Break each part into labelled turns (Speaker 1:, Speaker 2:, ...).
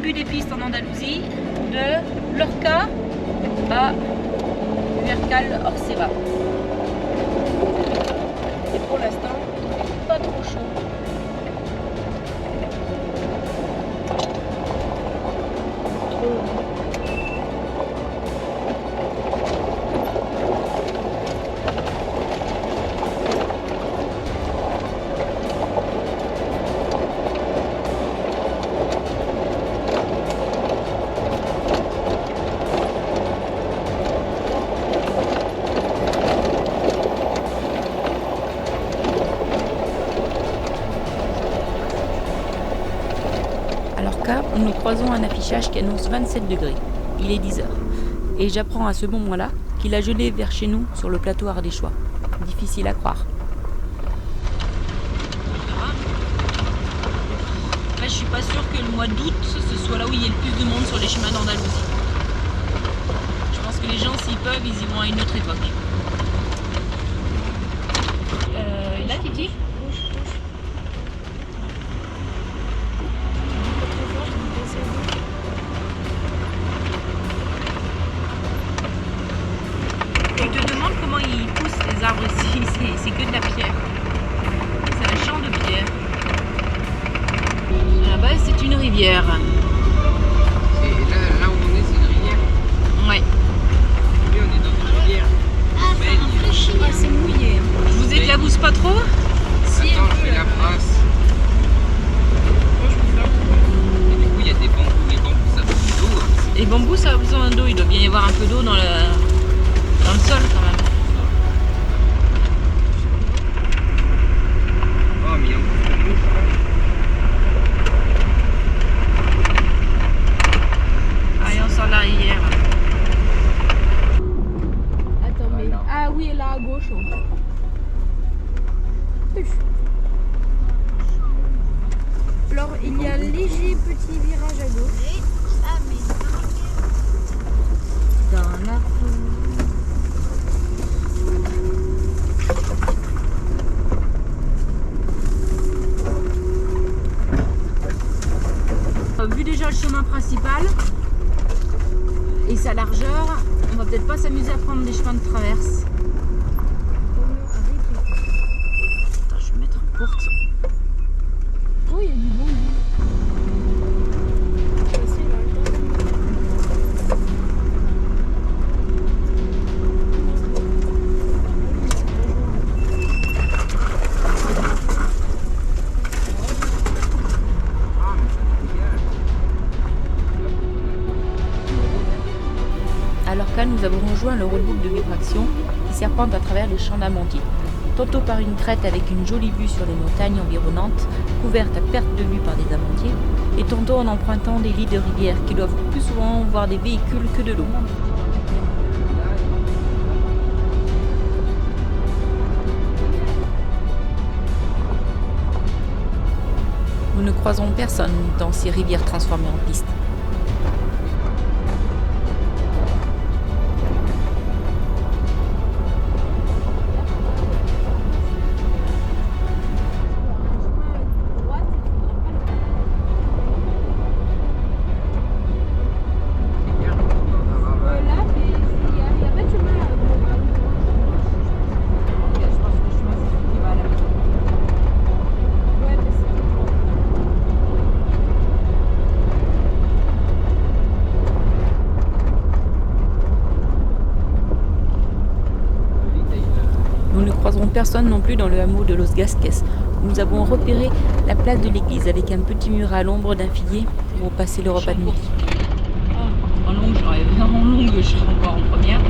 Speaker 1: début des pistes en Andalousie, de Lorca à Huércal Orceva. Et pour l'instant, pas trop chaud.
Speaker 2: Nous croisons un affichage qui annonce 27 degrés. Il est 10 heures. Et j'apprends à ce moment-là qu'il a gelé vers chez nous sur le plateau ardéchois. Difficile à croire.
Speaker 1: Après, je suis pas sûre que le mois d'août, ce soit là où il y ait le plus de monde sur les chemins d'Andalousie. Je pense que les gens, s'ils peuvent, ils y vont à une autre époque. Là, Titi ? Tu te demandes comment ils poussent les arbres ici, c'est que de la pierre. C'est un champ de pierre. Là-bas, c'est une rivière.
Speaker 3: Là où on est, c'est une rivière.
Speaker 1: Ouais.
Speaker 3: Oui, on est dans une rivière.
Speaker 4: Ah, ça rafraîchit.
Speaker 1: Ah, c'est mouillé. Je vous éclabousse pas trop ?
Speaker 4: Si,
Speaker 3: Attends,
Speaker 4: un
Speaker 3: je
Speaker 4: peu,
Speaker 3: fais la
Speaker 4: là.
Speaker 3: phrase.
Speaker 4: Moi, je peux faire.
Speaker 3: Et du coup, il y a des bambous. Les bambous, ça fait de l'eau.
Speaker 1: Les bambous, ça a besoin d'eau. Il doit bien y avoir un peu d'eau dans le sol quand même.
Speaker 3: Oh, mais il y a beaucoup de mouches.
Speaker 1: Allez, on sort de la rivière.
Speaker 4: Attends, mais. Ah oui, là à gauche. Hein. Alors, il y a un léger petit virage à gauche. Ah, mais.
Speaker 1: Dans la vu déjà le chemin principal et sa largeur, on va peut-être pas s'amuser à prendre des chemins de traverse. Attends, je vais mettre en courte.
Speaker 4: Oh, il y a du bon goût.
Speaker 2: Alors que nous avons rejoint le roadbook de Vivraction qui serpente à travers les champs d'amandiers. Tantôt par une crête avec une jolie vue sur les montagnes environnantes, couvertes à perte de vue par des amandiers, et tantôt en empruntant des lits de rivière qui doivent plus souvent voir des véhicules que de l'eau. Nous ne croisons personne dans ces rivières transformées en pistes. Nous ne croiserons personne non plus dans le hameau de Los Gasques. Nous avons repéré la place de l'église avec un petit mur à l'ombre d'un figuier pour passer le repas de midi.
Speaker 1: En longue, je serai encore en première.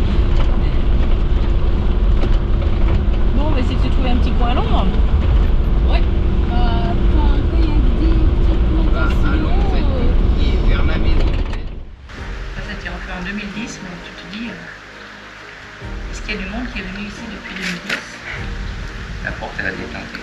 Speaker 1: Bon, on va essayer de se trouver un petit coin à l'ombre.
Speaker 4: Ouais. Quand il y a des petites
Speaker 3: Bah, allons, en fait,
Speaker 4: plantations,
Speaker 3: qui est vers ma maison.
Speaker 1: Ça tient en fait en 2010, mais tu te dis, est-ce qu'il y a du monde qui est venu ici depuis 2010 ?
Speaker 3: La porte, elle a déteinté.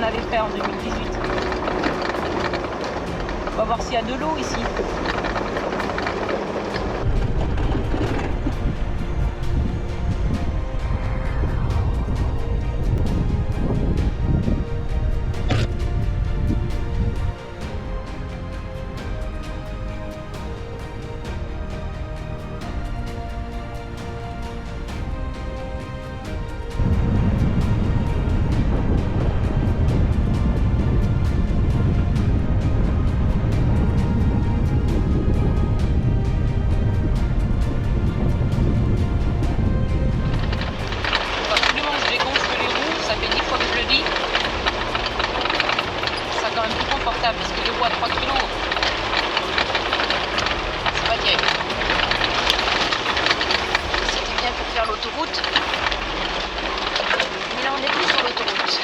Speaker 1: on avait fait en 2018. On va voir s'il y a de l'eau ici. Parce que les roues à 3 kilos, c'est pas terrible. C'était bien pour faire l'autoroute, mais là on est plus sur l'autoroute.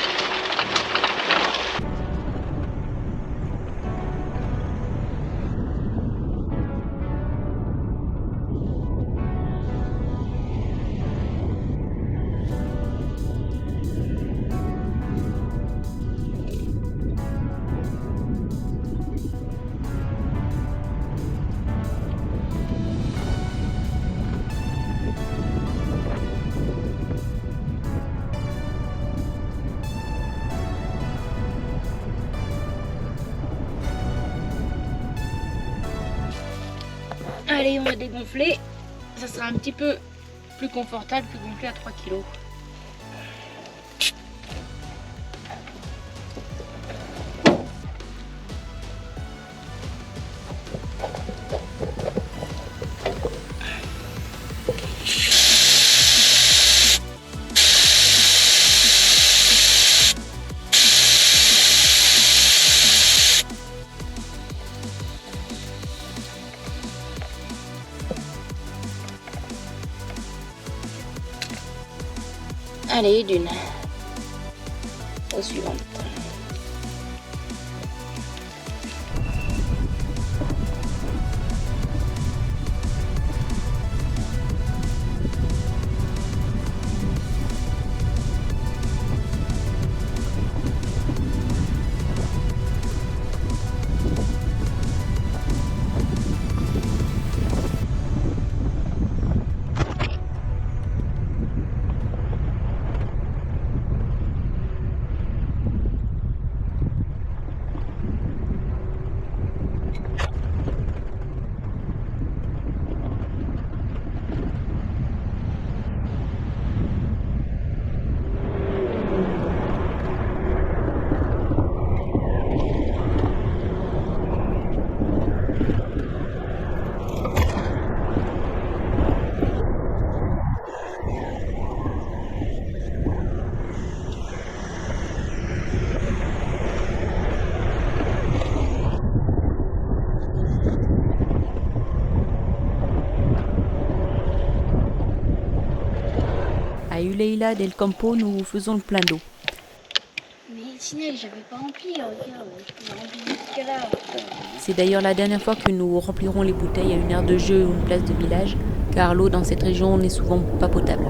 Speaker 1: Allez, on va dégonfler. Ça sera un petit peu plus confortable que gonfler à 3 kg. Allez, d'une. Au suivante.
Speaker 2: À Uleila del Campo, nous faisons le plein d'eau.
Speaker 4: Mais sinon, j'avais pas rempli, regarde, je l'ai rempli jusqu'à là.
Speaker 2: C'est d'ailleurs la dernière fois que nous remplirons les bouteilles à une aire de jeu ou une place de village, car l'eau dans cette région n'est souvent pas potable.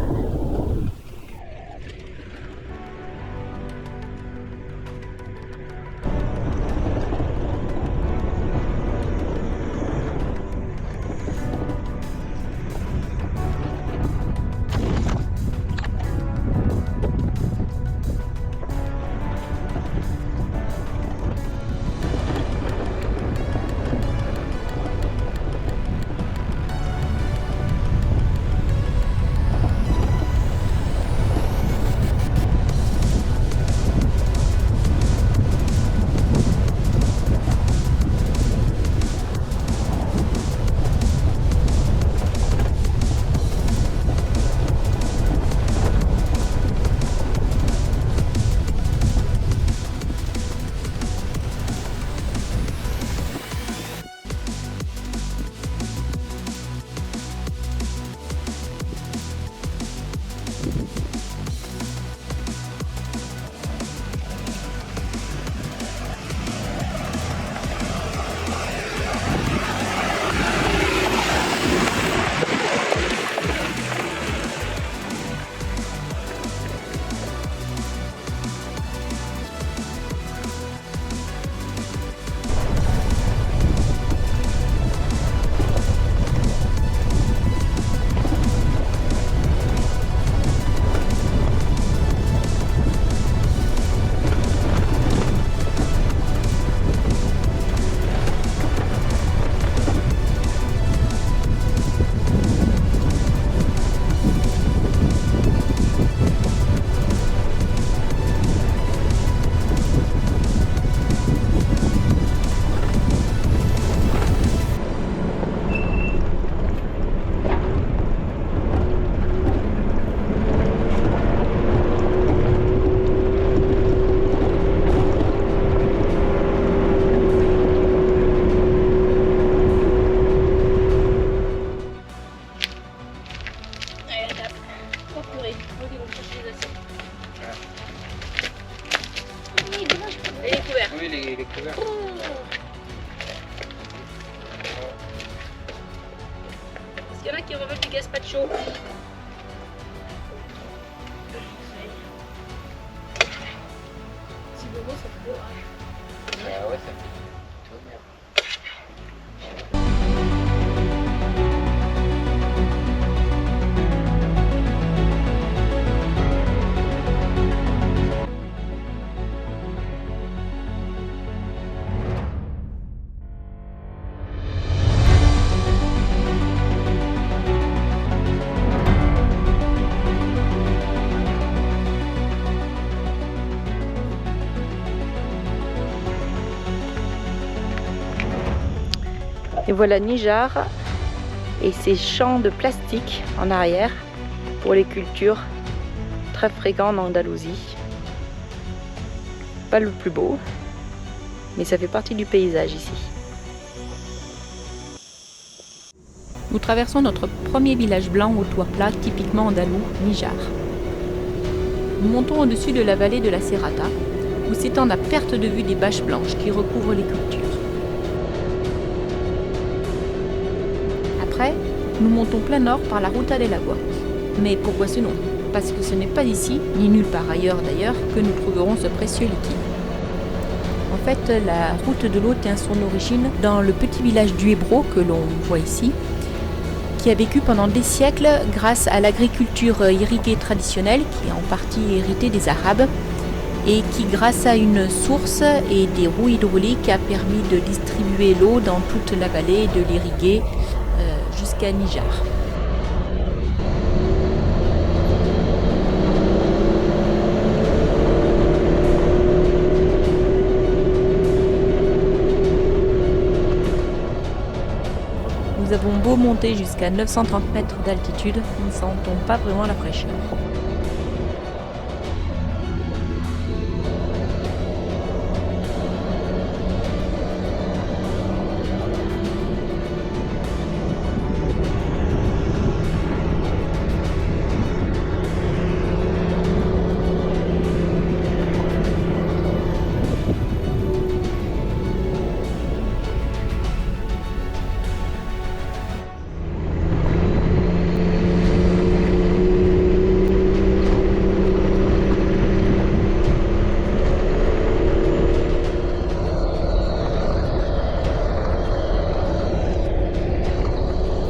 Speaker 2: purée. Donc ils vont chercher les assiettes.
Speaker 3: Ah.
Speaker 2: Et les couverts.
Speaker 3: Oui, les couverts.
Speaker 2: Est-ce qu'il y en a qui reveulent du gazpacho? Si bon, ça fait beau.
Speaker 3: Ah ouais, ça fait tout bien.
Speaker 2: Et voilà Níjar et ses champs de plastique en arrière pour les cultures, très fréquents en Andalousie. Pas le plus beau, mais ça fait partie du paysage ici. Nous traversons notre premier village blanc au toit plat, typiquement andalou, Níjar. Nous montons au-dessus de la vallée de la Serrata, où s'étendent à perte de vue des bâches blanches qui recouvrent les cultures. Après, nous montons plein nord par la Ruta del Agua. Mais pourquoi ce nom? Parce que ce n'est pas ici, ni nulle part ailleurs d'ailleurs, que nous trouverons ce précieux liquide. En fait, la route de l'eau tient son origine dans le petit village du Hébro que l'on voit ici, qui a vécu pendant des siècles grâce à l'agriculture irriguée traditionnelle, qui est en partie héritée des Arabes, et qui, grâce à une source et des roues hydrauliques, a permis de distribuer l'eau dans toute la vallée et de l'irriguer jusqu'à Níjar. Nous avons beau monter jusqu'à 930 mètres d'altitude, nous ne sentons pas vraiment la fraîcheur.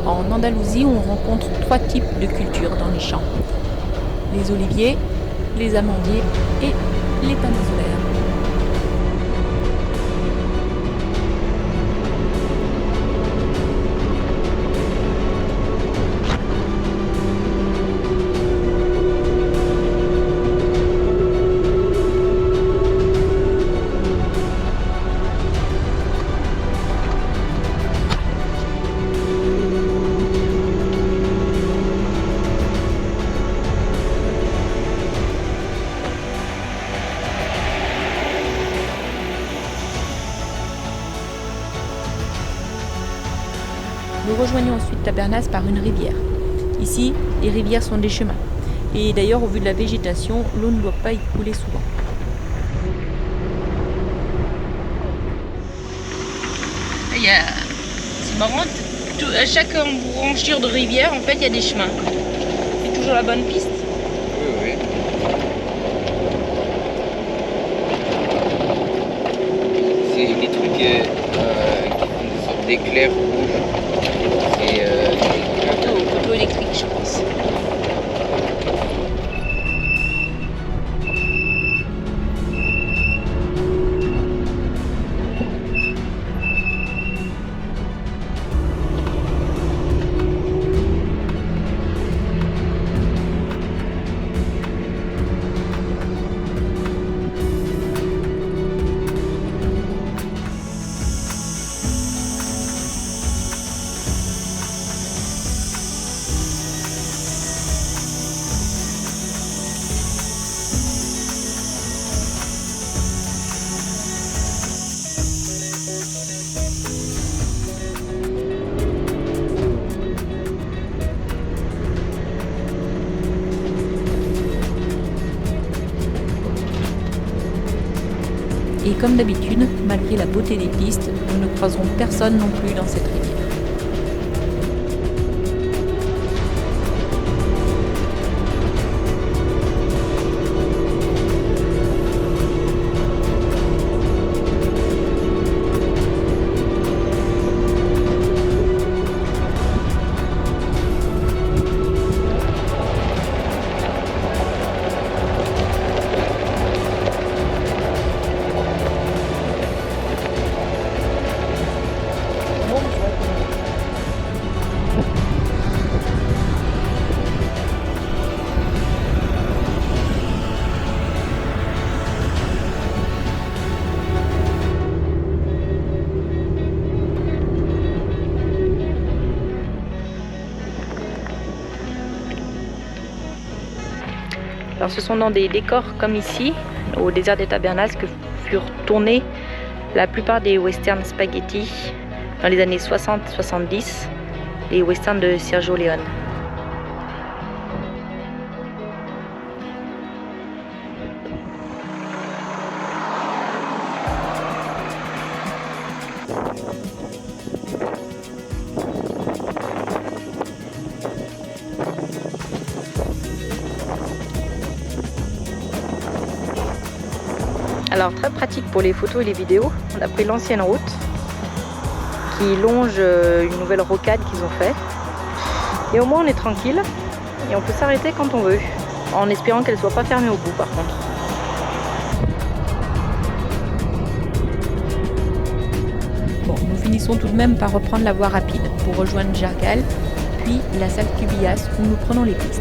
Speaker 2: En Andalousie, on rencontre 3 types de cultures dans les champs. Les oliviers, les amandiers et les panneaux solaires. Nous rejoignons ensuite Tabernas par une rivière. Ici, les rivières sont des chemins. Et d'ailleurs, au vu de la végétation, l'eau ne doit pas y couler souvent. C'est marrant, à chaque embouchure de rivière, en fait, il y a des chemins. C'est toujours la bonne piste.
Speaker 3: Oui, oui. C'est des trucs qui font des sortes d'éclairs rouges. C'est
Speaker 2: Poteau électrique, je pense. Et comme d'habitude, malgré la beauté des pistes, nous ne croiserons personne non plus dans cette rivière. Alors ce sont dans des décors comme ici, au désert des Tabernas, que furent tournés la plupart des westerns spaghetti dans les années 60-70, les westerns de Sergio Leone. Alors très pratique pour les photos et les vidéos, on a pris l'ancienne route qui longe une nouvelle rocade qu'ils ont fait. Et au moins on est tranquille et on peut s'arrêter quand on veut, en espérant qu'elle ne soit pas fermée au bout par contre. Bon, nous finissons tout de même par reprendre la voie rapide pour rejoindre Jargal, puis la salle Cubillas où nous prenons les pistes.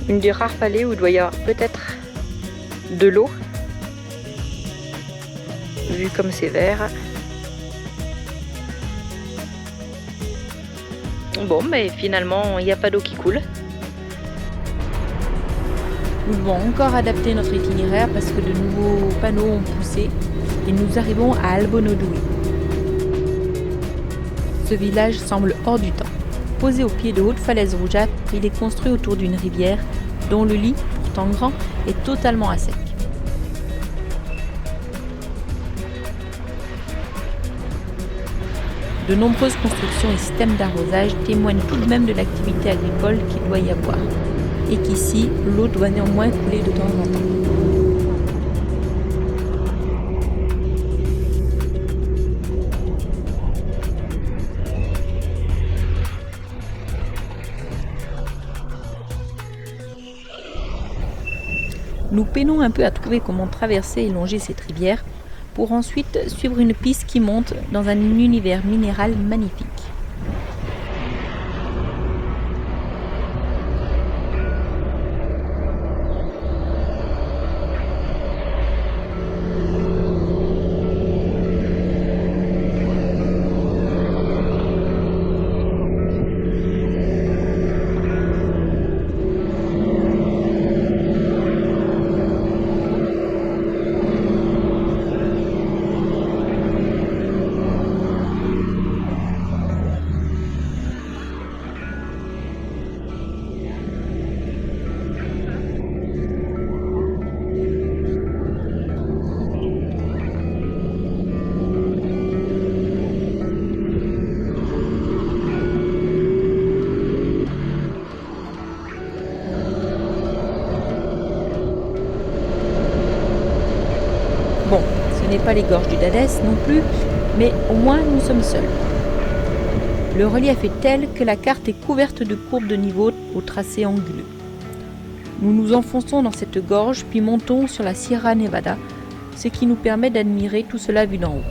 Speaker 2: Une des rares vallées où il doit y avoir peut-être de l'eau, vu comme c'est vert. Bon, mais finalement, il n'y a pas d'eau qui coule. Nous devons encore adapter notre itinéraire parce que de nouveaux panneaux ont poussé et nous arrivons à Albonodui. Ce village semble hors du temps. Posé au pied de hautes falaises rougeâtres, il est construit autour d'une rivière dont le lit, pourtant grand, est totalement à sec. De nombreuses constructions et systèmes d'arrosage témoignent tout de même de l'activité agricole qu'il doit y avoir, et qu'ici, l'eau doit néanmoins couler de temps en temps. Nous peinons un peu à trouver comment traverser et longer cette rivière pour ensuite suivre une piste qui monte dans un univers minéral magnifique. Bon, ce n'est pas les gorges du Dadès non plus, mais au moins nous sommes seuls. Le relief est tel que la carte est couverte de courbes de niveau au tracé anguleux. Nous nous enfonçons dans cette gorge puis montons sur la Sierra Nevada, ce qui nous permet d'admirer tout cela vu d'en haut.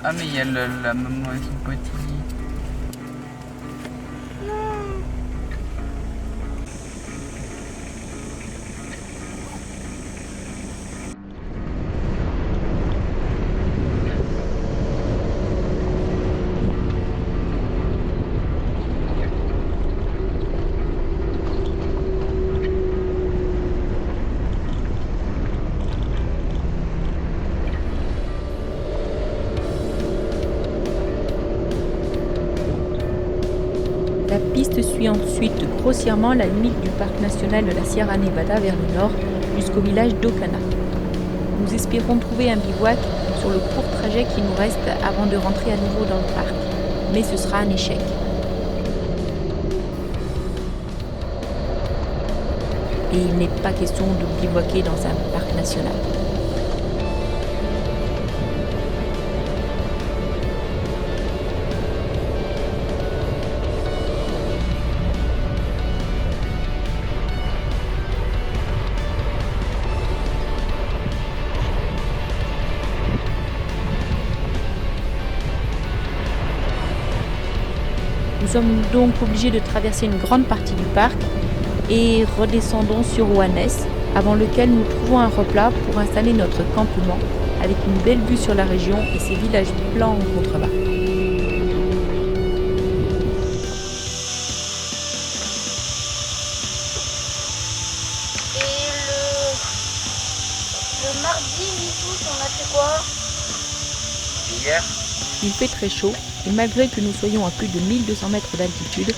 Speaker 3: Ah mais il y a la maman et son petit.
Speaker 2: La piste suit ensuite grossièrement la limite du parc national de la Sierra Nevada vers le nord jusqu'au village d'Ocana. Nous espérons trouver un bivouac sur le court trajet qui nous reste avant de rentrer à nouveau dans le parc, mais ce sera un échec. Et il n'est pas question de bivouaquer dans un parc national. Nous sommes donc obligés de traverser une grande partie du parc et redescendons sur Juanes, avant lequel nous trouvons un replat pour installer notre campement avec une belle vue sur la région et ses villages blancs en contrebas.
Speaker 4: Et le mardi, mi-août, on a fait quoi?
Speaker 3: Hier,
Speaker 2: Il fait très chaud et malgré que nous soyons à plus de 1200 mètres d'altitude,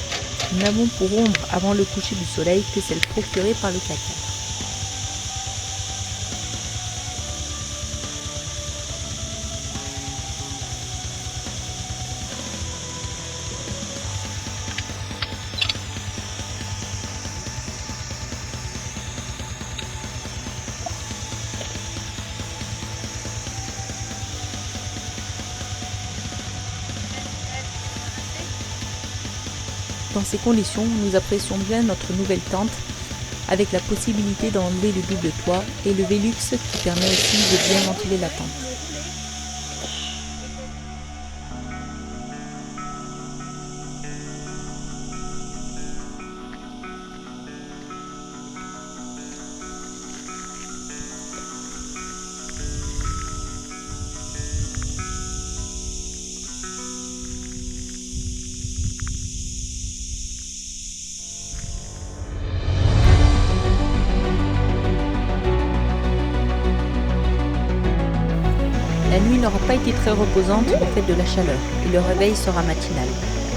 Speaker 2: nous n'avons pour ombre avant le coucher du soleil que celle procurée par le cacao. Dans ces conditions, nous apprécions bien notre nouvelle tente avec la possibilité d'enlever le double toit et le Velux qui permet aussi de bien ventiler la tente. n'aura pas été très reposante du fait de la chaleur et le réveil sera matinal.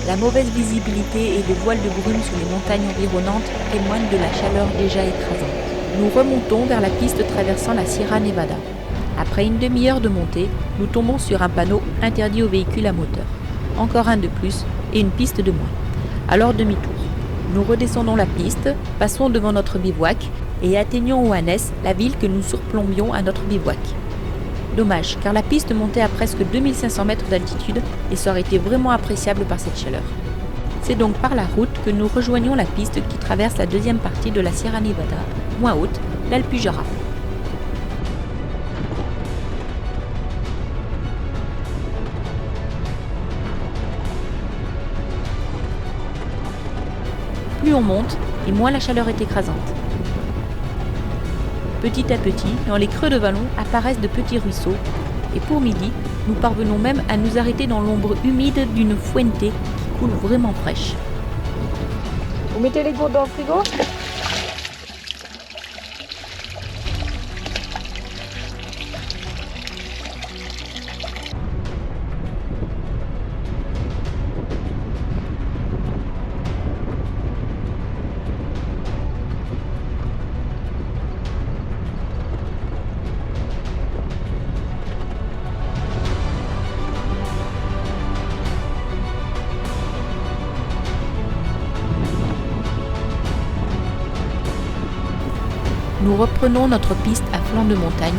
Speaker 2: La mauvaise visibilité et les voiles de brume sur les montagnes environnantes témoignent de la chaleur déjà écrasante. Nous remontons vers la piste traversant la Sierra Nevada. Après une demi-heure de montée, nous tombons sur un panneau interdit aux véhicules à moteur. Encore un de plus et une piste de moins. Alors demi-tour. Nous redescendons la piste, passons devant notre bivouac et atteignons Oanes, la ville que nous surplombions à notre bivouac. Dommage, car la piste montait à presque 2500 mètres d'altitude et ça aurait été vraiment appréciable par cette chaleur. C'est donc par la route que nous rejoignons la piste qui traverse la deuxième partie de la Sierra Nevada, moins haute, l'Alpujarra. Plus on monte, et moins la chaleur est écrasante. Petit à petit, dans les creux de vallons apparaissent de petits ruisseaux, et pour midi, nous parvenons même à nous arrêter dans l'ombre humide d'une fuente qui coule vraiment fraîche.
Speaker 4: Vous mettez les gourdes dans le frigo?
Speaker 2: Nous reprenons notre piste à flanc de montagne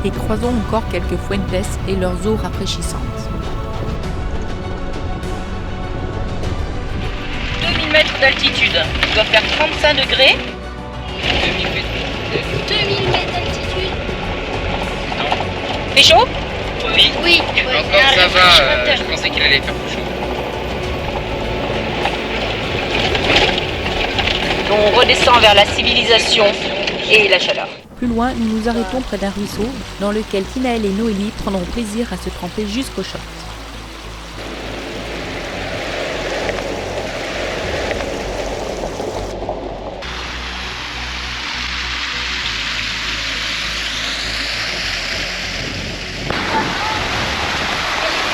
Speaker 2: et croisons encore quelques fuentes et leurs eaux rafraîchissantes. 2000 mètres d'altitude, il doit faire 35 degrés.
Speaker 3: 2000 mètres.
Speaker 4: 2000 mètres d'altitude.
Speaker 2: Fait chaud?
Speaker 3: Oui.
Speaker 4: Oui.
Speaker 3: Encore ça va, je pensais qu'il allait faire plus chaud.
Speaker 2: On redescend vers la civilisation et la chaleur. Plus loin, nous nous arrêtons près d'un ruisseau dans lequel Kinaël et Noélie prendront plaisir à se tremper jusqu'aux shorts.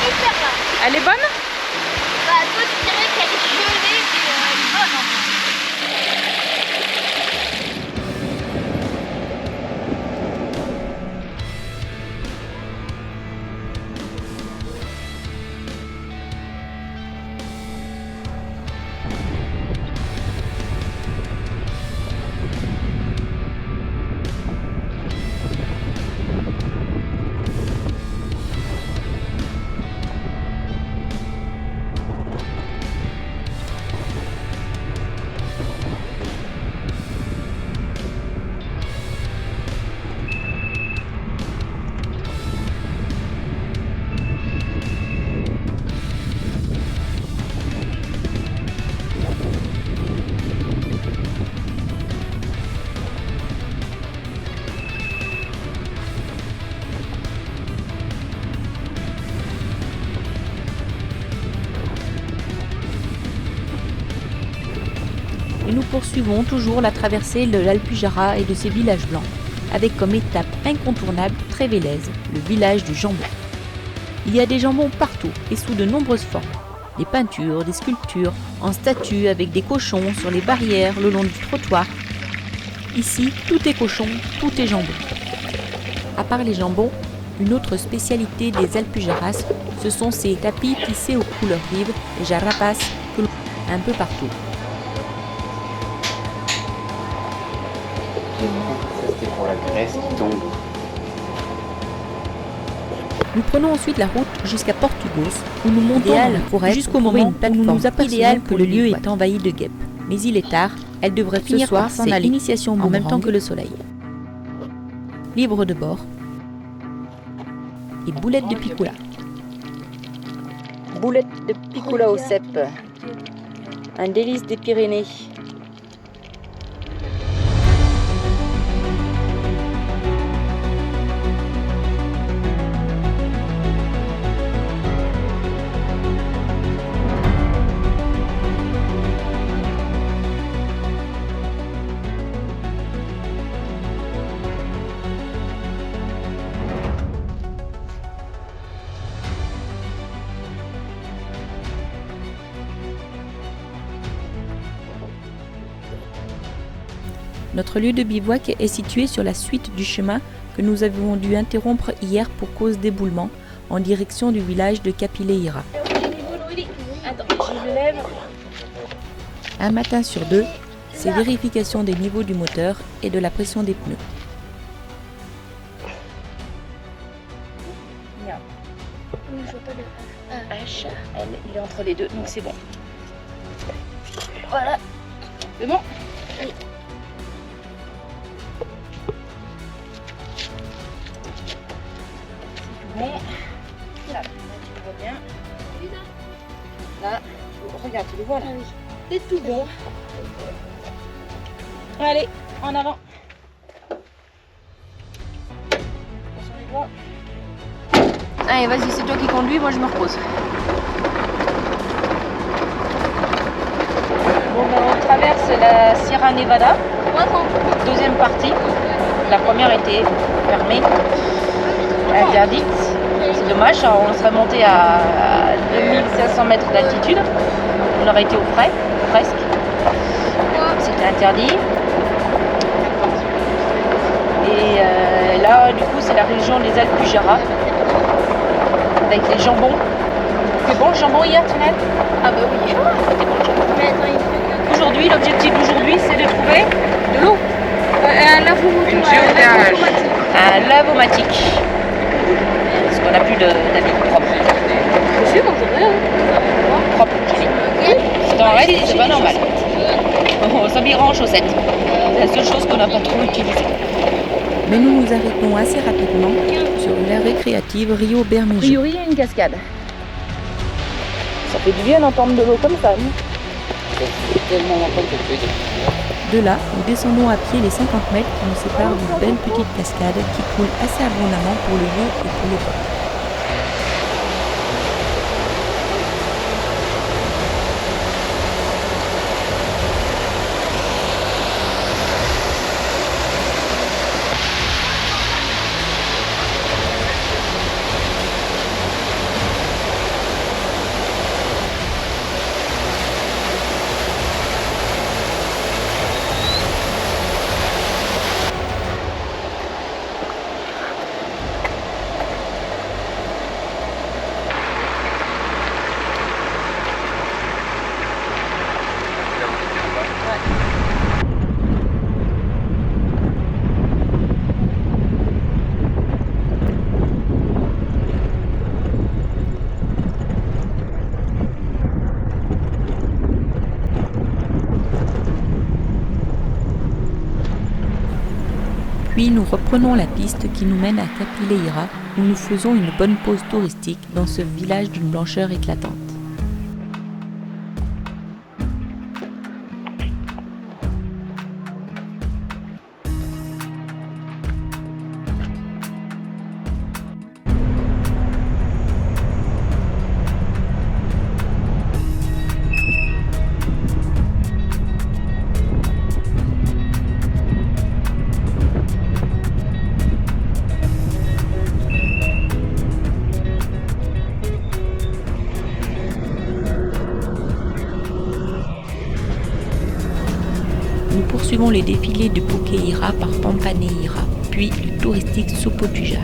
Speaker 4: Super là.
Speaker 2: Elle est bonne?
Speaker 4: Bah toi tu dirais qu'elle est gelée et elle est bonne en fait. Et nous poursuivons toujours la traversée de l'Alpujarra et de ses villages blancs, avec comme étape incontournable Trévélez, le village du jambon. Il y a des jambons partout et sous de nombreuses formes. Des peintures, des sculptures, en statue avec des cochons sur les barrières le long du trottoir. Ici, tout est cochon, tout est jambon. À part les jambons, une autre spécialité des Alpujarras, ce sont ces tapis tissés aux couleurs vives, les jarrapas, que l'on voit un peu partout.
Speaker 3: Ça c'était pour la graisse qui tombe.
Speaker 2: Nous prenons ensuite la route jusqu'à Portugos, où nous montons jusqu'au moment où nous nous apercevons que le lieu est envahi de guêpes. Mais il est tard, elle devrait finir par s'en aller l'initiation en même temps que le soleil. Libre de bord et boulettes de picoula. Boulettes de picoula au cèpe, un délice des Pyrénées. Notre lieu de bivouac est situé sur la suite du chemin que nous avons dû interrompre hier pour cause d'éboulement en direction du village de Capileira. Un matin sur deux, c'est vérification des niveaux du moteur et de la pression des pneus.
Speaker 4: H, L, il est entre les deux, donc c'est bon. Voilà. C'est bon? Oui. C'est bon. Là, tu le vois bien. Là, regarde, tu le vois là. C'est tout bon. Allez, en avant. Allez, vas-y, c'est toi qui conduis, moi je me repose. Bon, ben, on traverse la Sierra Nevada, deuxième partie. La première était fermée, interdite. C'est dommage, on serait monté à 2500 mètres d'altitude. On aurait été au frais, presque. C'était interdit. Et là, du coup, c'est la région des Alpes du Jura, avec les jambons. C'est bon le jambon hier, Tinette? Ah bah oui. C'était bon le jambon. Aujourd'hui, l'objectif d'aujourd'hui, c'est de trouver de l'eau. Un lavomatique. Un lavomatique. Parce qu'on n'a plus d'habits propres. Je bon, c'est vrai.
Speaker 2: Propre, j'ai dit. C'est en reste, c'est pas normal. On s'habillera en chaussettes. C'est la seule chose qu'on n'a pas trop utilisée. Mais nous nous arrêtons assez rapidement sur l'aire récréative Rio Bermejo.
Speaker 4: A priori, il y a une cascade. Ça fait du bien d'entendre de l'eau comme ça, non?
Speaker 3: C'est tellement longtemps que je fais
Speaker 2: De là, nous descendons à pied les 50 mètres qui nous séparent d'une belle petite cascade qui coule assez abondamment pour le lieu et pour les portes. Puis nous reprenons la piste qui nous mène à Capileira, où nous faisons une bonne pause touristique dans ce village d'une blancheur éclatante. Nous poursuivons les défilés de Puqueira par Pampaneira, puis le touristique Sopo du Jar.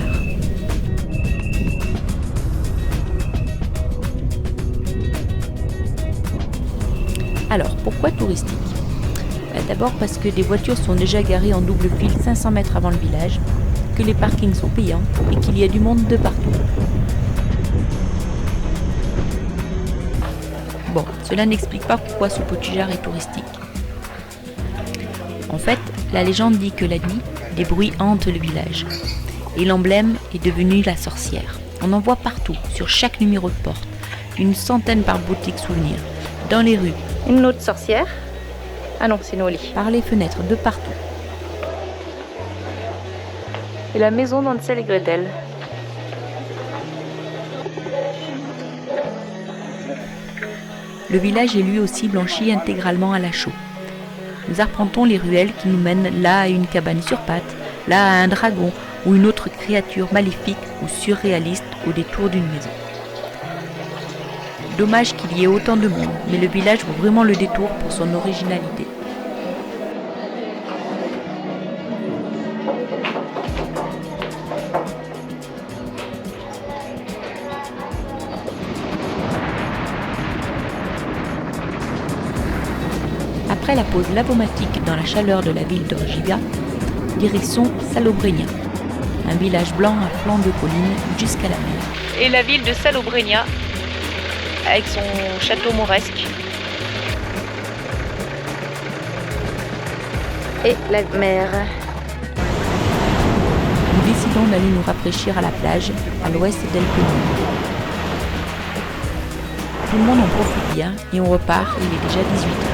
Speaker 2: Alors, pourquoi touristique? D'abord parce que des voitures sont déjà garées en double file 500 mètres avant le village, que les parkings sont payants et qu'il y a du monde de partout. Bon, cela n'explique pas pourquoi Sopo du Jar est touristique. En fait, la légende dit que la nuit, des bruits hantent le village. Et l'emblème est devenu la sorcière. On en voit partout, sur chaque numéro de porte, une centaine par boutique souvenir, dans les rues.
Speaker 4: Une autre sorcière. Ah non, c'est Noli.
Speaker 2: Par les fenêtres, de partout.
Speaker 4: Et la maison d'Hansel et Gretel.
Speaker 2: Le village est lui aussi blanchi intégralement à la chaux. Nous arpentons les ruelles qui nous mènent là à une cabane sur pattes, là à un dragon ou une autre créature maléfique ou surréaliste au détour d'une maison. Dommage qu'il y ait autant de monde, mais le village vaut vraiment le détour pour son originalité.
Speaker 4: Après la pause lavomatique dans la chaleur de la ville d'Orgibia, direction Salobreña, un village blanc à flanc de colline jusqu'à la mer. Et la ville de Salobreña, avec son château mauresque. Et la mer. Nous décidons d'aller nous rafraîchir à la plage, à l'ouest d'El Peñón. Tout le monde en profite bien et on repart, il est déjà 18h.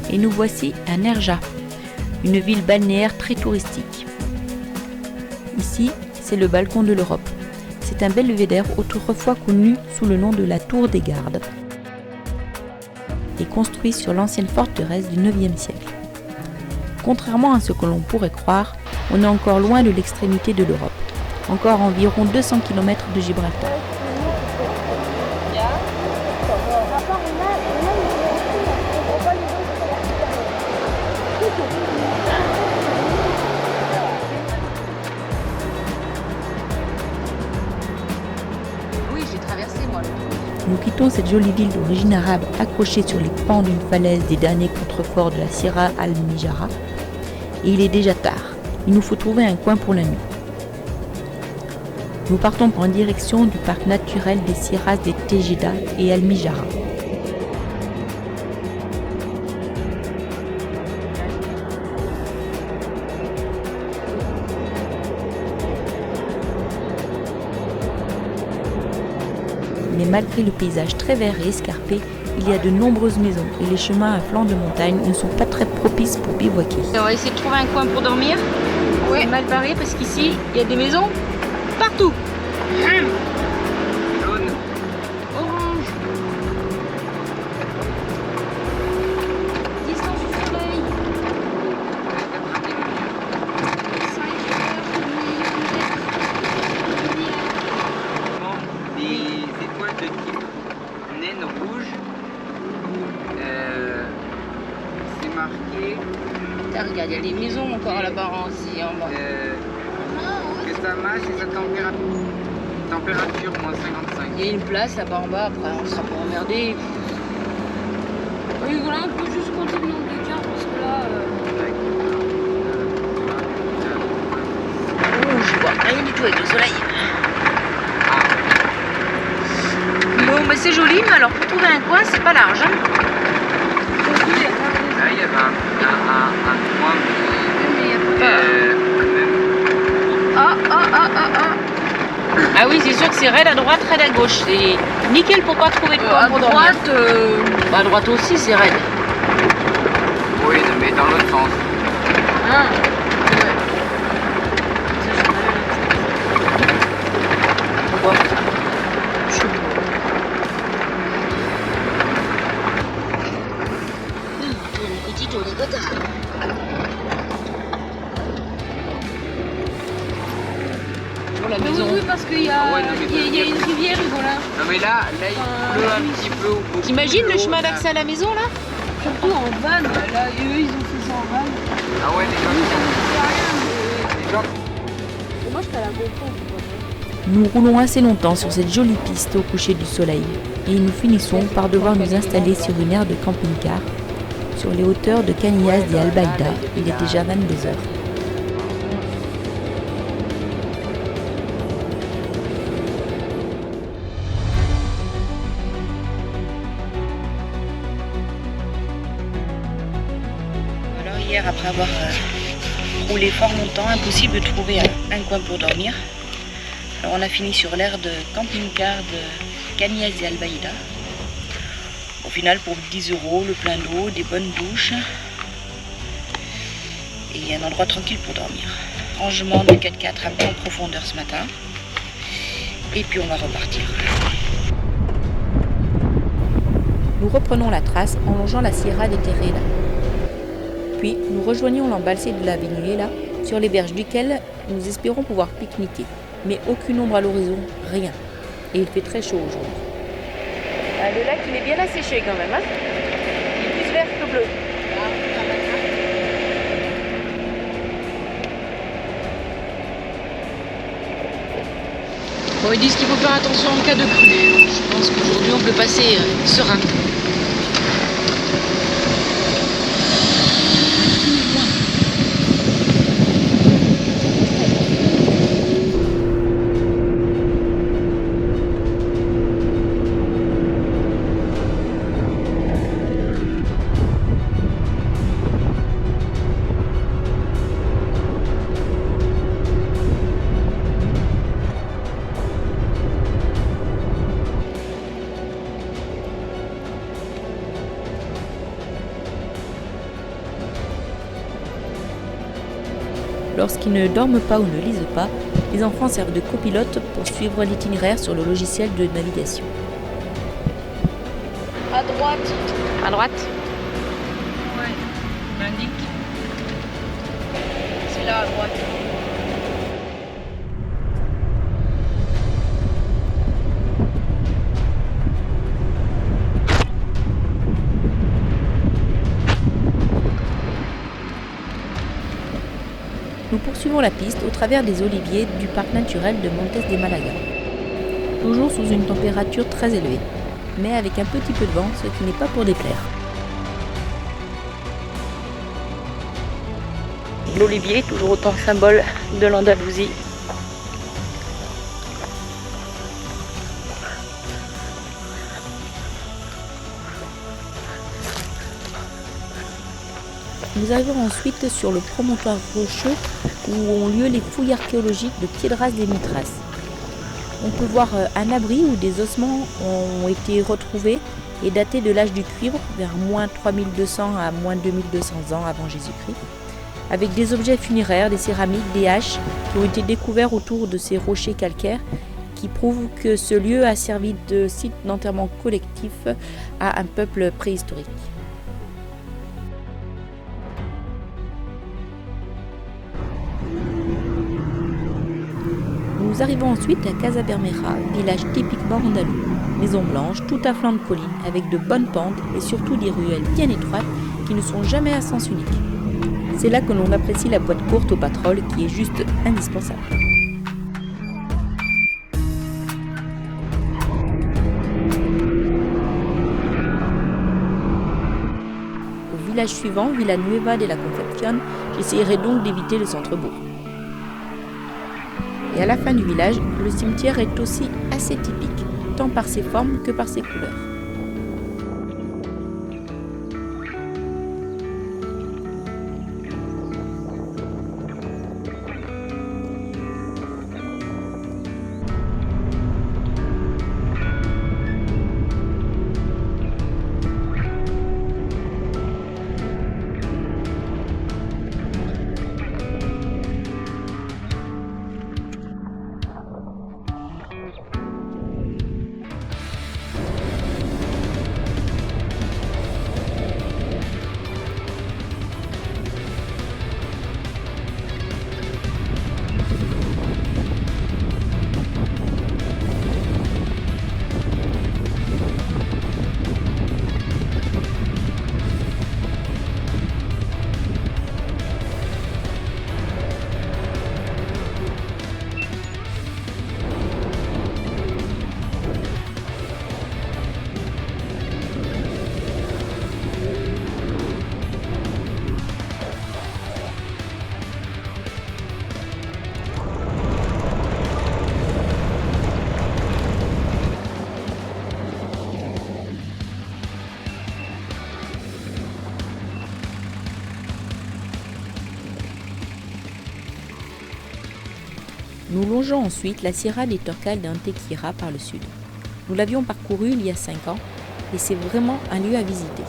Speaker 4: Et nous voici à Nerja, une ville balnéaire très touristique. Ici, c'est le balcon de l'Europe. C'est un belvédère autrefois connu sous le nom de la Tour des Gardes et construit sur l'ancienne forteresse du IXe siècle. Contrairement à ce que l'on pourrait croire, on est encore loin de l'extrémité de l'Europe, encore environ 200 km de Gibraltar. Nous quittons cette jolie ville d'origine arabe accrochée sur les pans d'une falaise des derniers contreforts de la Sierra Almijara. Et il est déjà tard. Il nous faut trouver un coin pour la nuit. Nous partons en direction du parc naturel des Sierras de Tejeda et Almijara. Mais malgré le paysage très vert et escarpé, il y a de nombreuses maisons et les chemins à flanc de montagne ne sont pas très propices pour bivouaquer.
Speaker 1: On va essayer de trouver un coin pour dormir. Ouais. C'est mal barré parce qu'ici, il y a des maisons partout.
Speaker 3: Jaune.
Speaker 1: Orange. Distance du soleil. 5
Speaker 3: Des étoiles de type naine rouge. C'est marqué
Speaker 1: Regarde, il y a des maisons encore là-bas aussi en bas.
Speaker 3: que ça marche et sa température moins 55.
Speaker 1: Il y a une place là-bas en bas, après on sera pas emmerdé. Oui, voilà, on peut juste compter le nombre de cartes parce que là. Oh, je vois rien du tout avec le soleil. Bon, mais c'est joli, mais alors pour trouver un coin, c'est pas large. Hein.
Speaker 3: Là, il y avait un coin,
Speaker 1: Mais il y a pas. Ah oui, c'est sûr que c'est raide à droite, raide à gauche. C'est nickel pour pas trouver de coin pour dormir. À droite aussi, c'est raide.
Speaker 3: oui, mais dans l'autre sens.
Speaker 1: Ah. Pourquoi la maison. Oui, parce qu'il y a, il y a une rivière, voilà.
Speaker 3: Non mais là il pleut un petit peu.
Speaker 1: T'imagines le chemin d'accès à la maison là? Surtout en van, là, eux ils ont fait ça en van.
Speaker 3: Ah ouais, les gens.
Speaker 1: Moi je fais la GoPro.
Speaker 4: Nous roulons assez longtemps sur cette jolie piste au coucher du soleil et nous finissons par devoir nous installer sur une aire de camping-car sur les hauteurs de Canillas de Albaida. Il est déjà 22h.
Speaker 2: Alors hier, après avoir roulé fort longtemps, impossible de trouver un coin pour dormir. Alors on a fini sur l'aire de camping-car de Canillas de Albaida. Au final, pour 10 €, le plein d'eau, des bonnes douches et un endroit tranquille pour dormir. Rangement de 4x4 un peu en profondeur ce matin. Et puis on va repartir.
Speaker 4: Nous reprenons la trace en longeant la Sierra de Tejeda. Puis nous rejoignons l'embalsé de la Vinuela, sur les berges duquel nous espérons pouvoir pique-niquer. Mais aucune ombre à l'horizon, rien. Et il fait très chaud aujourd'hui. Le lac, il est bien asséché quand même. Hein, il est plus vert que bleu.
Speaker 1: Bon, ils disent qu'il faut faire attention en cas de crue. Je pense qu'aujourd'hui on peut passer serein.
Speaker 4: Lorsqu'ils ne dorment pas ou ne lisent pas, les enfants servent de copilotes pour suivre l'itinéraire sur le logiciel de navigation.
Speaker 1: À droite.
Speaker 4: À droite.
Speaker 1: Ouais, il m'indique. C'est là à droite.
Speaker 4: Nous poursuivons la piste au travers des oliviers du parc naturel de Montes de Malaga. Toujours sous une température très élevée, mais avec un petit peu de vent, ce qui n'est pas pour déplaire. L'olivier, toujours autant symbole de l'Andalousie. Nous arrivons ensuite sur le promontoire rocheux où ont lieu les fouilles archéologiques de Piedras de Mitras. On peut voir un abri où des ossements ont été retrouvés et datés de l'âge du cuivre, vers moins 3200 à moins 2200 ans avant Jésus-Christ, avec des objets funéraires, des céramiques, des haches qui ont été découverts autour de ces rochers calcaires qui prouvent que ce lieu a servi de site d'enterrement collectif à un peuple préhistorique. Nous arrivons ensuite à Casa Bermeja, village typiquement andalou. Maison blanche, tout à flanc de colline, avec de bonnes pentes et surtout des ruelles bien étroites qui ne sont jamais à sens unique. C'est là que l'on apprécie la boîte courte au pétrole qui est juste indispensable. Au village suivant, Villanueva de la Concepción, j'essayerai donc d'éviter le centre-bourg. Et à la fin du village, le cimetière est aussi assez typique, tant par ses formes que par ses couleurs. Nous longeons ensuite la Sierra de Torcal d'Antequera par le sud. Nous l'avions parcouru il y a 5 ans et c'est vraiment un lieu à visiter.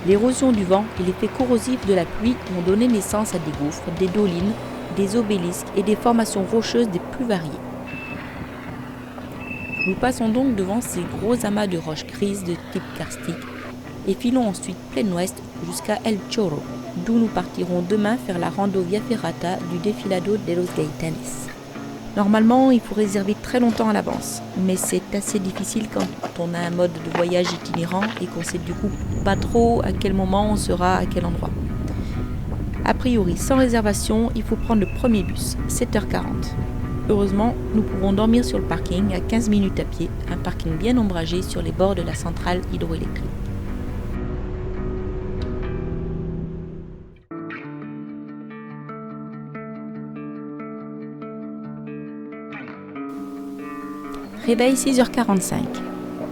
Speaker 4: L'érosion du vent et l'effet corrosif de la pluie ont donné naissance à des gouffres, des dolines, des obélisques et des formations rocheuses des plus variées. Nous passons donc devant ces gros amas de roches grises de type karstique et filons ensuite plein ouest jusqu'à El Chorro, d'où nous partirons demain faire la rando Via Ferrata du Desfilado de los Gaitanes. Normalement, il faut réserver très longtemps à l'avance, mais c'est assez difficile quand on a un mode de voyage itinérant et qu'on sait du coup pas trop à quel moment on sera à quel endroit. A priori, sans réservation, il faut prendre le premier bus, 7h40.
Speaker 2: Heureusement, nous pouvons dormir sur le parking à 15 minutes à pied, un parking bien ombragé sur les bords de la centrale hydroélectrique. Réveil 6h45.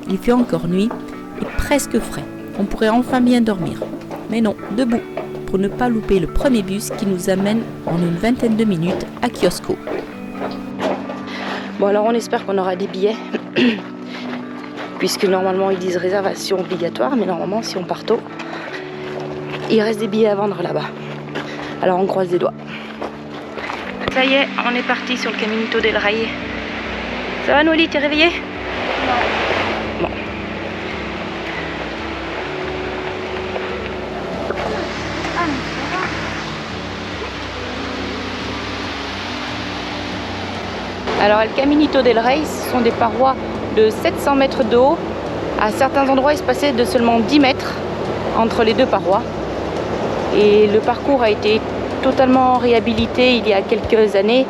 Speaker 2: Il fait encore nuit et presque frais. On pourrait enfin bien dormir. Mais non, debout, pour ne pas louper le premier bus qui nous amène en une vingtaine de minutes à Kiosko.
Speaker 4: Bon, alors on espère qu'on aura des billets, puisque normalement ils disent réservation obligatoire, mais normalement si on part tôt, il reste des billets à vendre là-bas. Alors on croise les doigts. Ça y est, on est parti sur le Caminito del Rey. Ça va Noélie, t'es réveillée? Non. Bon. Alors le Caminito del Rey, ce sont des parois de 700 mètres de haut. À certains endroits, il se passait de seulement 10 mètres entre les deux parois. Et le parcours a été totalement réhabilité il y a quelques années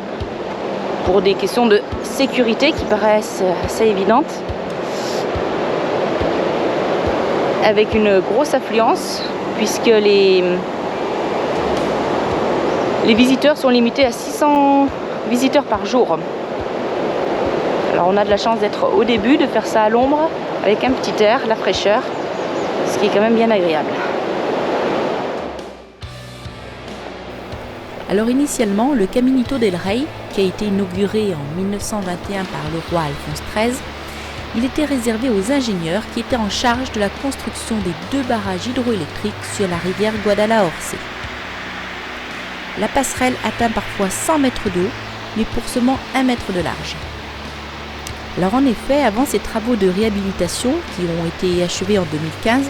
Speaker 4: pour des questions de sécurité qui paraissent assez évidentes. Avec une grosse affluence, puisque les visiteurs sont limités à 600 visiteurs par jour. Alors on a de la chance d'être au début, de faire ça à l'ombre, avec un petit air, la fraîcheur, ce qui est quand même bien agréable.
Speaker 2: Alors initialement, le Caminito del Rey, qui a été inauguré en 1921 par le roi Alphonse XIII, il était réservé aux ingénieurs qui étaient en charge de la construction des 2 barrages hydroélectriques sur la rivière Guadalhorce. La passerelle atteint parfois 100 mètres de haut, mais pour seulement 1 mètre de large. Alors en effet, avant ces travaux de réhabilitation qui ont été achevés en 2015,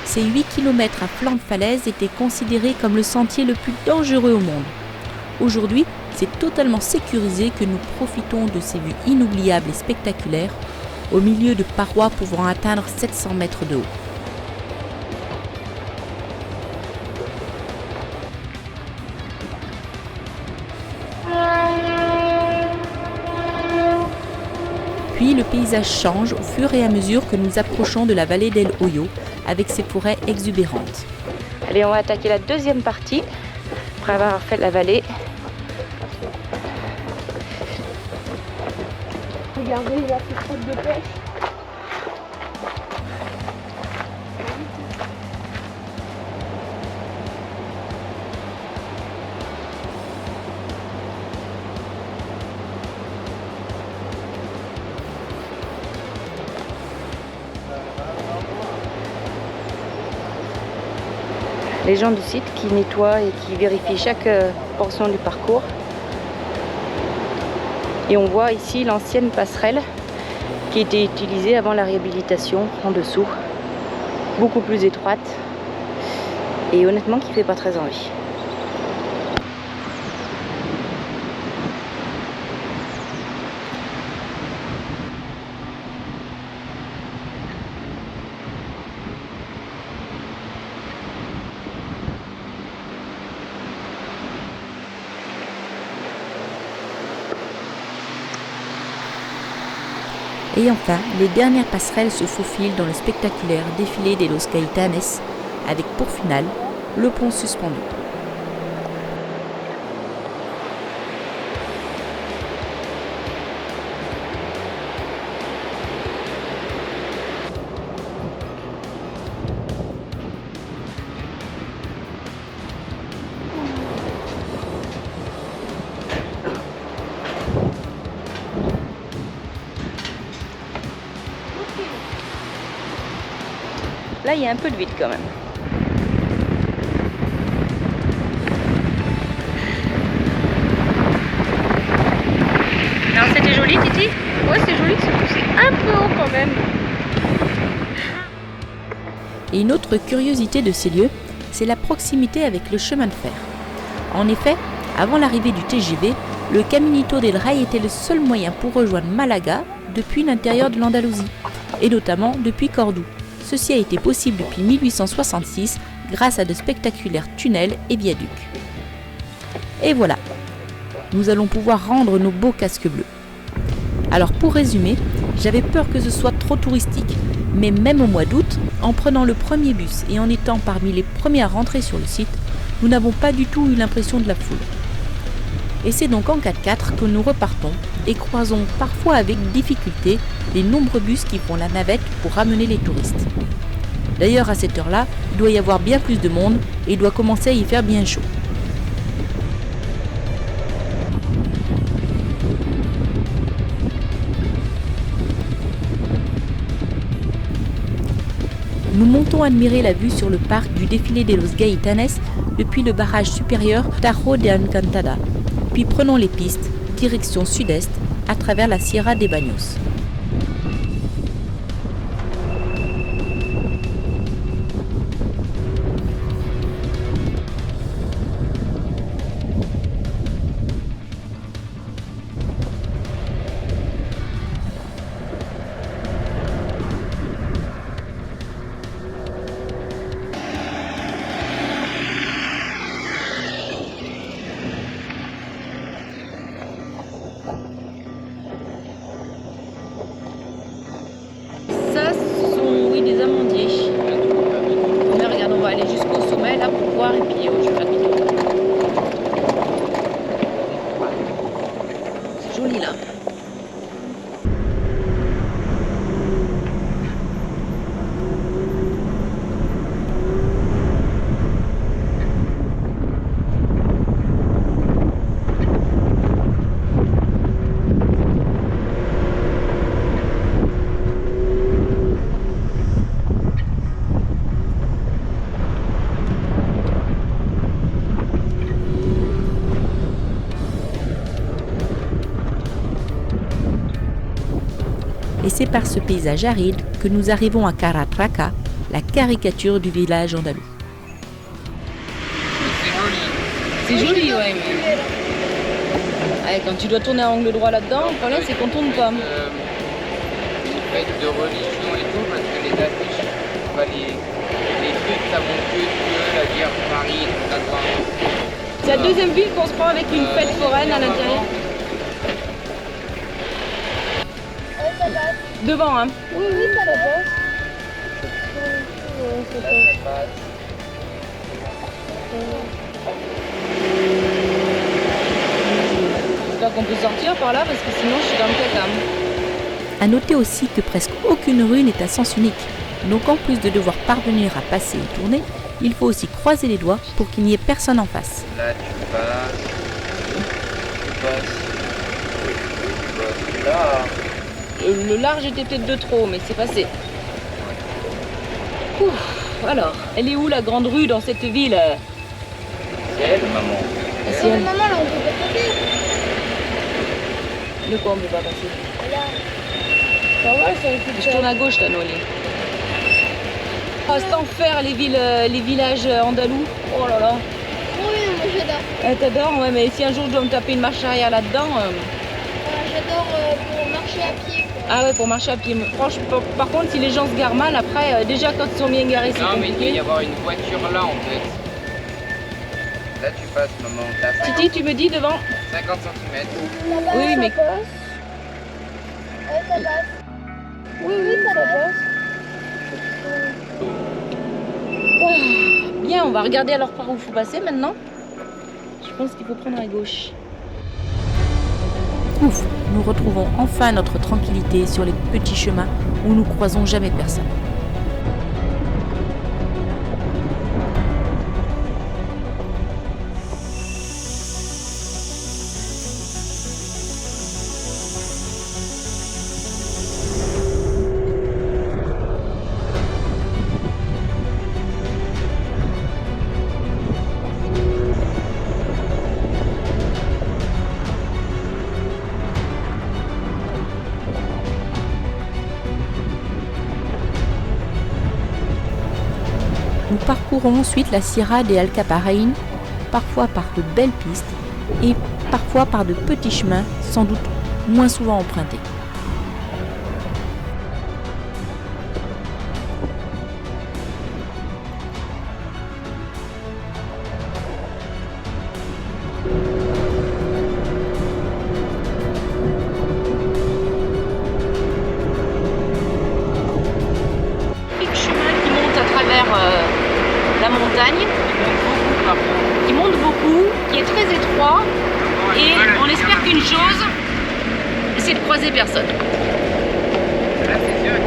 Speaker 2: ces 8 km à flanc de falaise étaient considérés comme le sentier le plus dangereux au monde. Aujourd'hui, c'est totalement sécurisé que nous profitons de ces vues inoubliables et spectaculaires au milieu de parois pouvant atteindre 700 mètres de haut. Puis le paysage change au fur et à mesure que nous approchons de la vallée del Hoyo avec ses forêts exubérantes.
Speaker 4: Allez, on va attaquer la deuxième partie après avoir fait la vallée.
Speaker 1: Regardez, il y a ces spots de pêche.
Speaker 4: Les gens du site qui nettoient et qui vérifient chaque portion du parcours. Et on voit ici l'ancienne passerelle qui était utilisée avant la réhabilitation en dessous. Beaucoup plus étroite et honnêtement qui fait pas très envie.
Speaker 2: Et enfin, les dernières passerelles se faufilent dans le spectaculaire défilé des Los Gaitanes, avec pour finale le pont suspendu.
Speaker 4: Là, il y a un peu de vide quand même. Alors, c'était joli, Titi?
Speaker 1: Ouais, c'est joli, c'est un peu haut quand même.
Speaker 2: Et une autre curiosité de ces lieux, c'est la proximité avec le chemin de fer. En effet, avant l'arrivée du TGV, le Caminito del Rey était le seul moyen pour rejoindre Malaga depuis l'intérieur de l'Andalousie, et notamment depuis Cordoue. Ceci a été possible depuis 1866 grâce à de spectaculaires tunnels et viaducs. Et voilà,
Speaker 4: nous allons pouvoir rendre nos beaux casques bleus. Alors pour résumer, j'avais peur que ce soit trop touristique, mais même au mois d'août, en prenant le premier bus et en étant parmi les premiers à rentrer sur le site, nous n'avons pas du tout eu l'impression de la foule. Et c'est donc en 4x4 que nous repartons et croisons parfois avec difficulté les nombreux bus qui font la navette pour ramener les touristes. D'ailleurs à cette heure-là, il doit y avoir bien plus de monde et il doit commencer à y faire bien chaud. Nous montons admirer la vue sur le parc du défilé de los Gaitanes depuis le barrage supérieur Tajo de Encantada, puis prenons les pistes, direction sud-est, à travers la Sierra de Baños.
Speaker 2: Ça, ce sont oui, des amandiers. Mais regarde, on va aller jusqu'au sommet là pour voir et puis je vais faire une vidéo. C'est joli là.
Speaker 4: Et c'est par ce paysage aride que nous arrivons à Caratraca, la caricature du village andalou.
Speaker 3: C'est joli.
Speaker 2: C'est joli, ouais. Mais... Ouais, quand tu dois tourner à angle droit là-dedans, le problème c'est qu'on tourne pas.
Speaker 3: Une fête de religion et tout, parce que les affiches, enfin, les trucs, ça montre que Dieu, la Vierge Marie, tout ça.
Speaker 2: C'est la deuxième ville qu'on se prend avec une fête foraine à l'intérieur. Devant, hein.
Speaker 5: Oui, ça passe.
Speaker 2: J'espère qu'on peut sortir par là parce que sinon je suis dans le caca.
Speaker 4: A noter aussi que presque aucune rue n'est à sens unique. Donc en plus de devoir parvenir à passer et tourner, il faut aussi croiser les doigts pour qu'il n'y ait personne en face.
Speaker 3: Là, tu passes là.
Speaker 2: Le large était peut-être de trop, mais c'est passé. Ouf, alors, elle est où la grande rue dans cette ville?
Speaker 3: C'est elle, maman.
Speaker 2: C'est elle.
Speaker 5: Maman, là, on peut pas passer.
Speaker 2: De quoi on peut pas passer?
Speaker 5: Là. Ça va, ça
Speaker 2: Je tourne à gauche là, Noélie. Oh, c'est enfer les villages andalous. Oh là là.
Speaker 5: Oui, moi j'adore.
Speaker 2: T'adores, ouais, mais si un jour je dois me taper une marche arrière là-dedans.
Speaker 5: J'adore pour marcher à pied. Quoi.
Speaker 2: Ah ouais, pour marcher à pied. Franchement, par contre, si les gens se garent mal, après, déjà quand ils sont bien garés, c'est
Speaker 3: Non, mais il doit
Speaker 2: compliqué.
Speaker 3: y avoir une voiture là en fait. Là, tu passes, maman. T'as 50,
Speaker 2: Titi, tu me dis devant.
Speaker 3: 50 cm.
Speaker 5: Là-bas,
Speaker 2: Oui,
Speaker 5: ça
Speaker 2: mais-
Speaker 5: passe. Ouais, ça passe. Oui, ça passe.
Speaker 2: Bien, on va regarder alors par où il faut passer maintenant. Je pense qu'il faut prendre à gauche.
Speaker 4: Ouf, nous retrouvons enfin notre tranquillité sur les petits chemins où nous croisons jamais personne. Nous parcourons ensuite la Sierra de Alcaparaín, parfois par de belles pistes et parfois par de petits chemins, sans doute moins souvent empruntés.
Speaker 2: qui est très étroit et on espère qu'une chose, c'est de croiser personne.
Speaker 3: Là, c'est sûr.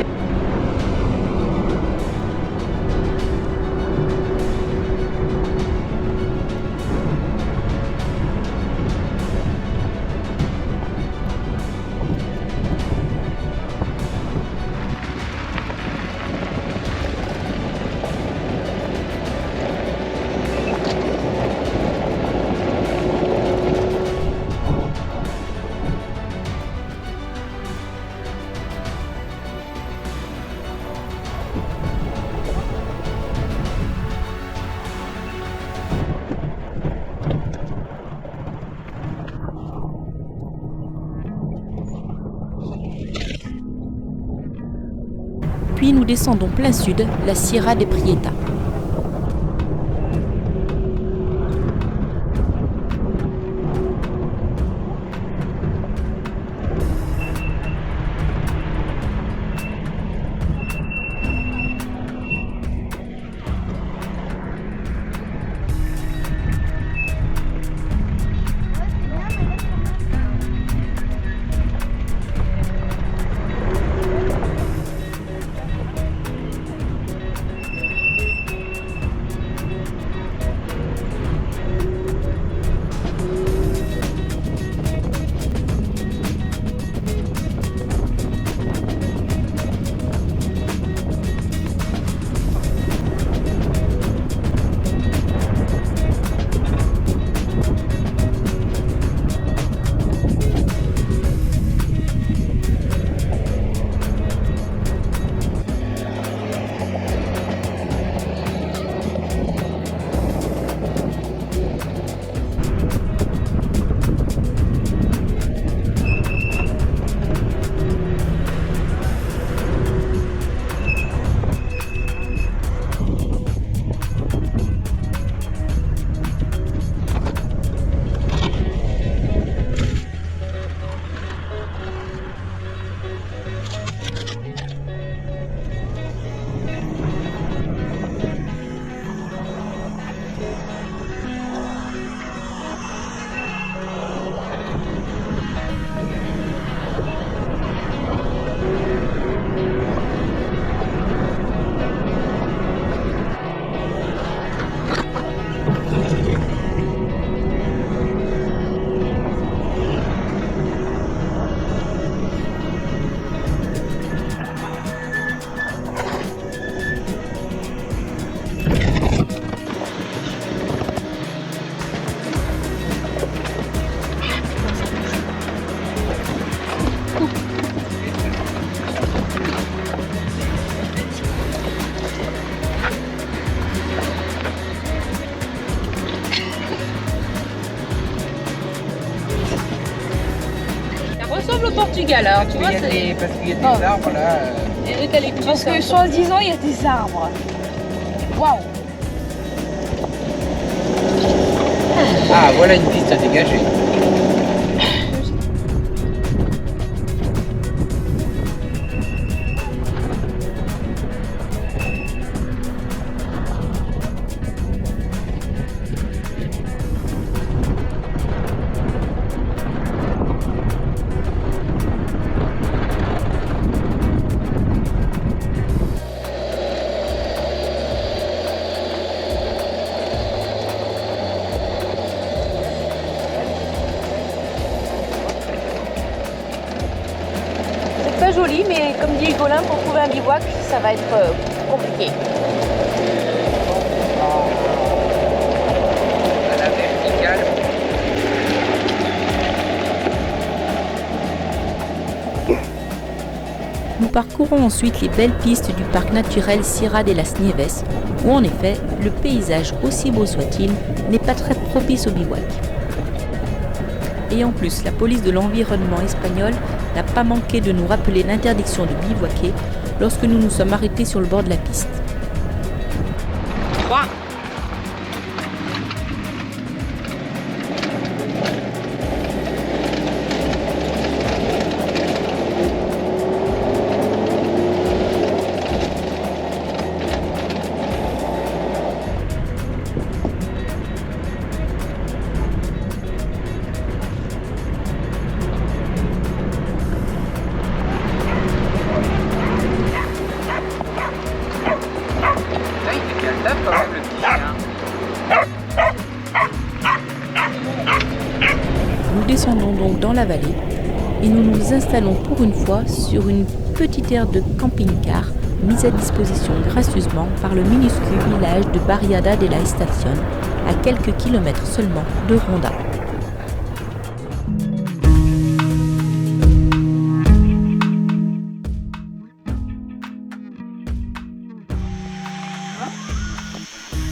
Speaker 4: Puis nous descendons plein sud, la Sierra de Prieta.
Speaker 2: Ressemble au Portugal, alors tu vois,
Speaker 3: Parce qu'il y a des arbres là.
Speaker 2: Parce que soi-disant, il y a des arbres. Waouh!
Speaker 3: Ah, voilà une piste dégagée.
Speaker 2: C'est très joli, mais comme dit Hugolin, pour trouver un bivouac, ça va être compliqué.
Speaker 3: À la verticale.
Speaker 4: Nous parcourons ensuite les belles pistes du parc naturel Sierra de las Nieves, où en effet, le paysage, aussi beau soit-il, n'est pas très propice au bivouac. Et en plus, la police de l'environnement espagnole n'a pas manqué de nous rappeler l'interdiction de bivouaquer lorsque nous nous sommes arrêtés sur le bord de la piste.
Speaker 2: 3.
Speaker 4: descendons donc dans la vallée et nous nous installons pour une fois sur une petite aire de camping-car mise à disposition gracieusement par le minuscule village de Barriada de la Estación, à quelques kilomètres seulement de Ronda.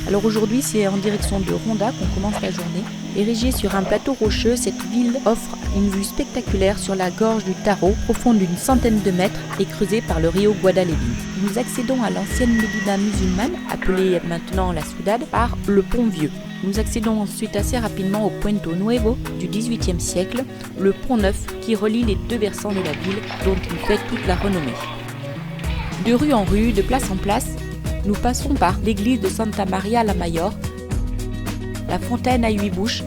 Speaker 4: Alors aujourd'hui, c'est en direction de Ronda qu'on commence la journée. Érigée sur un plateau rocheux, cette ville offre une vue spectaculaire sur la gorge du Tajo, profonde d'une centaine de mètres et creusée par le Rio Guadaleville. Nous accédons à l'ancienne médina musulmane, appelée maintenant la Ciudad, par le pont Vieux. Nous accédons ensuite assez rapidement au Puente Nuevo du XVIIIe siècle, le pont neuf qui relie les deux versants de la ville, dont il fait toute la renommée. De rue en rue, de place en place, nous passons par l'église de Santa Maria la Mayor, la fontaine à 8 bouches,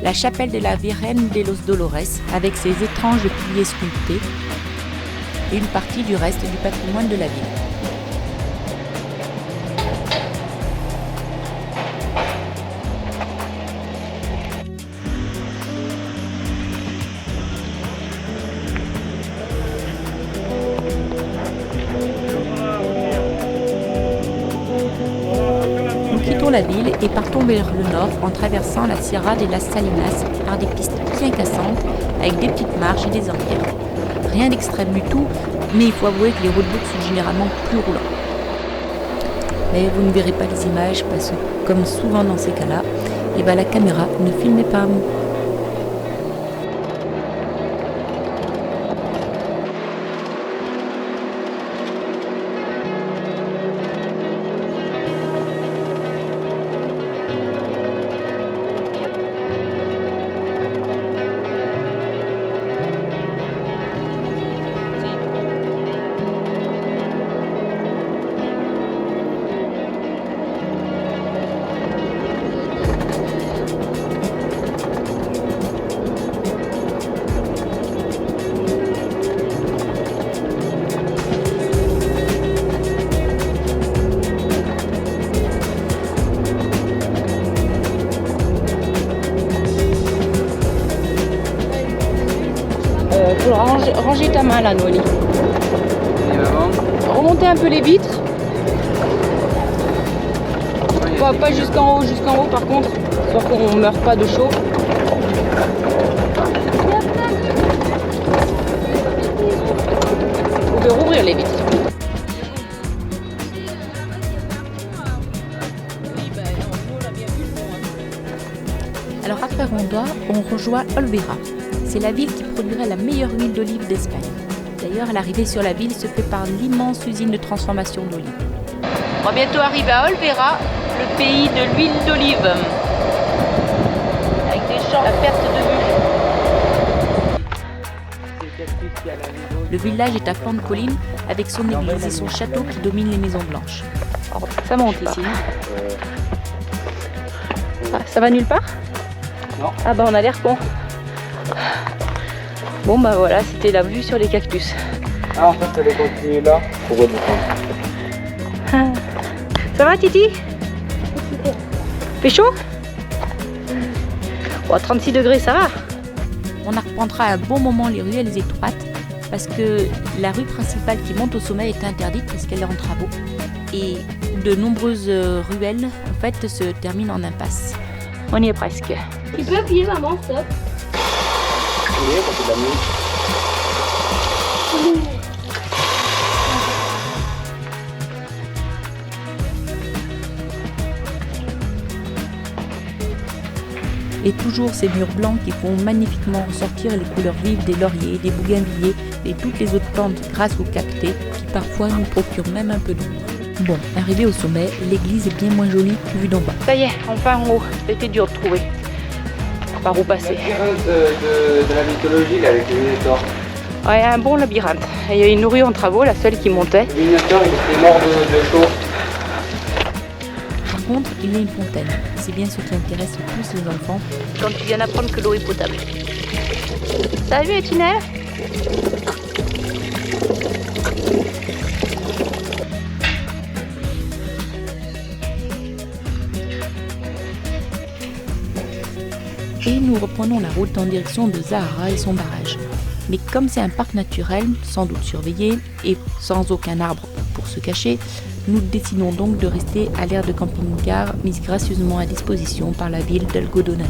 Speaker 4: la chapelle de la Virgen de los Dolores avec ses étranges piliers sculptés et une partie du reste du patrimoine de la ville. La ville et partons vers le nord en traversant la Sierra de las Salinas par des pistes bien cassantes avec des petites marches et des envières. Rien d'extrême du tout, mais il faut avouer que les roadbooks sont généralement plus roulants. Mais vous ne verrez pas les images parce que, comme souvent dans ces cas-là, la caméra ne filmait pas. Ranger ta main là, Noélie. Remonter un peu les vitres. Pas jusqu'en haut par contre, pour qu'on ne meure pas de chaud. On peut rouvrir les vitres. Alors après Ronda, on rejoint Olvera. C'est la ville qui produirait la meilleure huile d'olive d'Espagne. D'ailleurs, l'arrivée sur la ville se fait par l'immense usine de transformation d'olive. On va bientôt arriver à Olvera, le pays de l'huile d'olive. Avec des champs à perte de vue. Le village est à flanc de colline avec son église et son château qui domine les maisons blanches. Ça monte ici. Ah, ça va nulle part?
Speaker 3: Non.
Speaker 4: Ah bah on a l'air con. Bon bah voilà, c'était la vue sur les cactus.
Speaker 3: Ah, en fait, il fallait continuer là pour redescendre.
Speaker 4: Ça va Titi? Fait chaud? Bon, à 36 degrés, ça va. On arpentera à un bon moment les ruelles étroites parce que la rue principale qui monte au sommet est interdite parce qu'elle est en travaux. Et de nombreuses ruelles en fait se terminent en impasse. On y est presque.
Speaker 5: Tu peux appuyer maman, stop.
Speaker 3: Oui, on fait de la musique.
Speaker 4: Et toujours ces murs blancs qui font magnifiquement ressortir les couleurs vives des lauriers, des bougainvilliers et toutes les autres plantes grasses ou cactées qui parfois nous procurent même un peu d'ombre. Bon, arrivé au sommet, l'église est bien moins jolie que vue d'en bas. Ça y est, enfin en haut. C'était dur de trouver. Par où passer.
Speaker 3: Labyrinthe de la mythologie là, avec les minotaures.
Speaker 4: Ouais, un bon labyrinthe. Il y a une rue en travaux, la seule qui montait.
Speaker 3: Le minotaure, il était mort de chaud.
Speaker 4: Par contre, il y a une fontaine. C'est bien ce qui intéresse le plus les enfants quand ils viennent apprendre que l'eau est potable. Salut Étinelle. et nous reprenons la route en direction de Zahara et son barrage. Mais comme c'est un parc naturel, sans doute surveillé, et sans aucun arbre pour se cacher, nous décidons donc de rester à l'aire de camping-car mise gracieusement à disposition par la ville d'Algodonales.